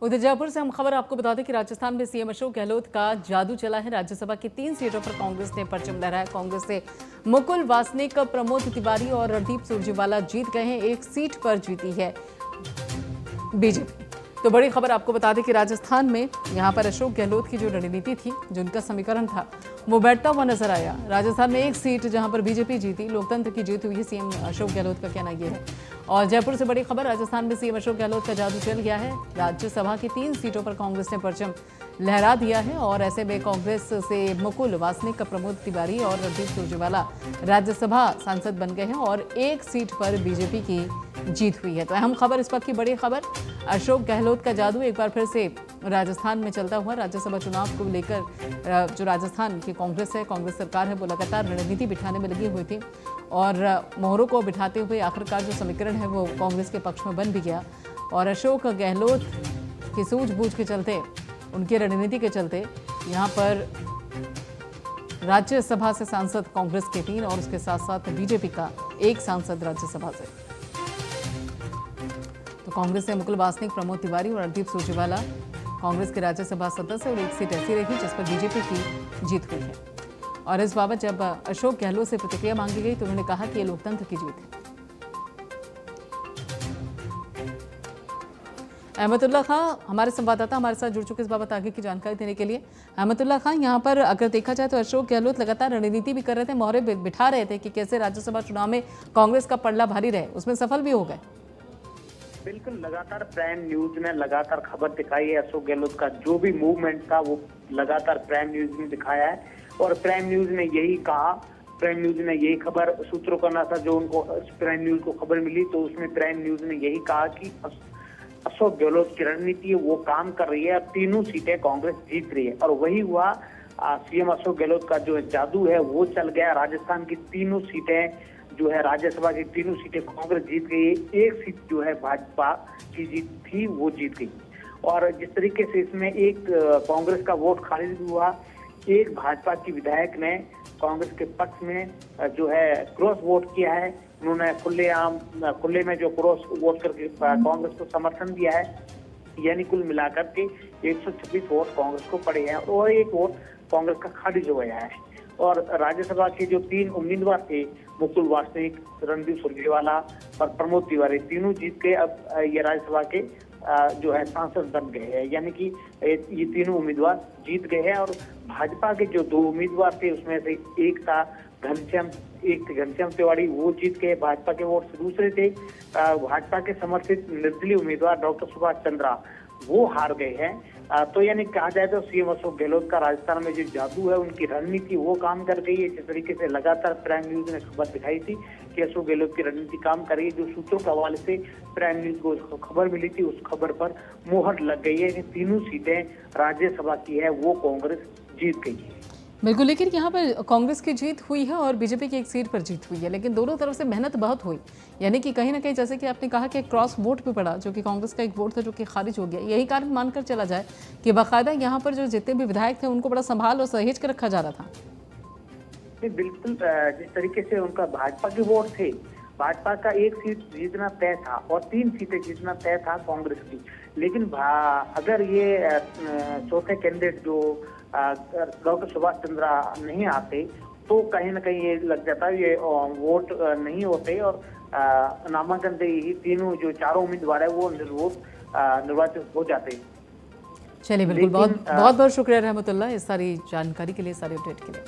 उधर जयपुर से हम खबर आपको बता दें कि राजस्थान में सीएम अशोक गहलोत का जादू चला है। राज्यसभा की 3 सीटों पर कांग्रेस ने परचम लहराया। कांग्रेस से मुकुल वासनिक, प्रमोद तिवारी और रणदीप सुरजेवाला जीत गए हैं। एक सीट पर जीती है बीजेपी। तो बड़ी खबर आपको बता दें कि राजस्थान में यहां पर अशोक गहलोत की जो रणनीति थी, जो उनका समीकरण था, वो बैठता हुआ नजर आया। राजस्थान में एक सीट जहां पर बीजेपी जीती, लोकतंत्र की जीत हुई है, सीएम अशोक गहलोत का कहना यह है। और जयपुर से बड़ी खबर, राजस्थान में सीएम अशोक गहलोत का जादू चल गया है। राज्यसभा की 3 सीटों पर कांग्रेस ने परचम लहरा दिया है और ऐसे में कांग्रेस से मुकुल वासनिक, प्रमोद तिवारी और रणदीप सुरजेवाला राज्यसभा सांसद बन गए हैं और एक सीट पर बीजेपी की जीत हुई है। तो अहम खबर, इस वक्त की बड़ी खबर, अशोक गहलोत का जादू एक बार फिर से राजस्थान में चलता हुआ। राज्यसभा चुनाव को लेकर जो राजस्थान की कांग्रेस है, कांग्रेस सरकार है, वो लगातार रणनीति बिठाने में लगी हुई थी और मोहरों को बिठाते हुए आखिरकार जो समीकरण है वो कांग्रेस के पक्ष में बन भी गया। और अशोक गहलोत की सूझबूझ के चलते, उनकी रणनीति के चलते यहाँ पर राज्यसभा से सांसद कांग्रेस के 3 और उसके साथ साथ बीजेपी का 1 सांसद राज्यसभा से। तो कांग्रेस से मुकुल वासनिक, प्रमोद तिवारी और रणदीप सुरजेवाला कांग्रेस के राज्यसभा सदस्य और एक सीट ऐसी रही जिस पर बीजेपी की जीत हुई है। और इस बाबत जब अशोक गहलोत से प्रतिक्रिया मांगी गई तो उन्होंने कहा कि ये लोकतंत्र की जीत है। अहमदुल्ला खां हमारे संवाददाता हमारे साथ जुड़ चुके इस बाबत आगे की जानकारी देने के लिए। अहमदुल्ला खां, यहाँ पर अगर देखा जाए तो अशोक गहलोत लगातार रणनीति भी कर रहे थे, मोहरे बिठा रहे थे कि कैसे राज्यसभा चुनाव में कांग्रेस का पल्ला भारी रहे, उसमें सफल भी हो गए। बिल्कुल, लगातार प्राइम न्यूज ने लगातार खबर दिखाई है। अशोक गहलोत का जो भी मूवमेंट था वो लगातार प्राइम न्यूज ने दिखाया है और प्राइम न्यूज ने यही कहा, प्राइम न्यूज ने यही खबर सूत्रों का ना था, जो उनको प्राइम न्यूज को खबर मिली तो उसमें प्राइम न्यूज ने यही कहा कि अशोक गहलोत की रणनीति है वो काम कर रही है, तीनों सीटें कांग्रेस जीत रही है। और वही हुआ, सीएम अशोक गहलोत का जो जादू है वो चल गया। राजस्थान की तीनों सीटें जो है, राज्यसभा की तीनों सीटें कांग्रेस जीत गई, एक सीट जो है भाजपा की जीत थी वो जीत गई। और जिस तरीके से इसमें एक कांग्रेस का वोट खारिज हुआ, एक भाजपा की विधायक ने कांग्रेस के पक्ष में जो है क्रॉस वोट किया है। उन्होंने खुले में जो क्रॉस वोट करके कांग्रेस को समर्थन दिया है, यानी कुल मिलाकर के 126 वोट कांग्रेस को पड़े हैं और एक वोट कांग्रेस का खारिज हो गया है। और राज्यसभा के जो 3 उम्मीदवार थे, मुकुल वासनिक, रणदीप सुरजेवाला और प्रमोद तिवारी, तीनों जीत के अब ये राज्यसभा के जो है सांसद बन गए हैं, यानी कि ये तीनों उम्मीदवार जीत गए हैं। और भाजपा के जो 2 उम्मीदवार थे उसमें से एक था घनश्याम तिवारी, वो जीत गए भाजपा के वोट से। दूसरे थे भाजपा के समर्थित निर्दलीय उम्मीदवार डॉक्टर सुभाष चंद्रा, वो हार गए हैं। तो यानी कहा जाए तो सीएम अशोक गहलोत का राजस्थान में जो जादू है, उनकी रणनीति वो काम कर गई है। जिस तरीके से लगातार प्राइम न्यूज ने खबर दिखाई थी कि अशोक गहलोत की रणनीति काम कर रही है, जो सूत्रों के हवाले से प्राइम न्यूज को खबर मिली थी, उस खबर पर मोहर लग गई है कि तीनों सीटें राज्यसभा की है वो कांग्रेस जीत गई है। बिल्कुल, लेकिन यहाँ पर कांग्रेस की जीत हुई है और बीजेपी की एक सीट पर जीत हुई है, लेकिन दोनों तरफ से मेहनत बहुत हुई। यानी कि कहीं ना कहीं, जैसे कि आपने कहा कि क्रॉस वोट भी पड़ा, जो कि कांग्रेस का एक वोट था जो कि खारिज हो गया। यही कारण मानकर चला जाए कि बाकायदा यहाँ पर जो जितने भी विधायक थे उनको बड़ा संभाल और सहेज के रखा जा रहा था। बिल्कुल, जिस तरीके से उनका भाजपा के वोट थे, भाजपा का एक सीट जीतना तय था और 3 सीटें जीतना तय था कांग्रेस की। लेकिन अगर ये चौथे कैंडिडेट जो डॉक्टर सुभाष चंद्रा नहीं आते तो कहीं ना कहीं ये लग जाता है ये वोट नहीं होते और नामांकन से ही तीनों जो 4 उम्मीदवार है वो निर्वाचित हो जाते। चलिए, बिल्कुल, बहुत बहुत शुक्रिया रहमतुल्लाह इस सारी जानकारी के लिए, सारी अपडेट के लिए।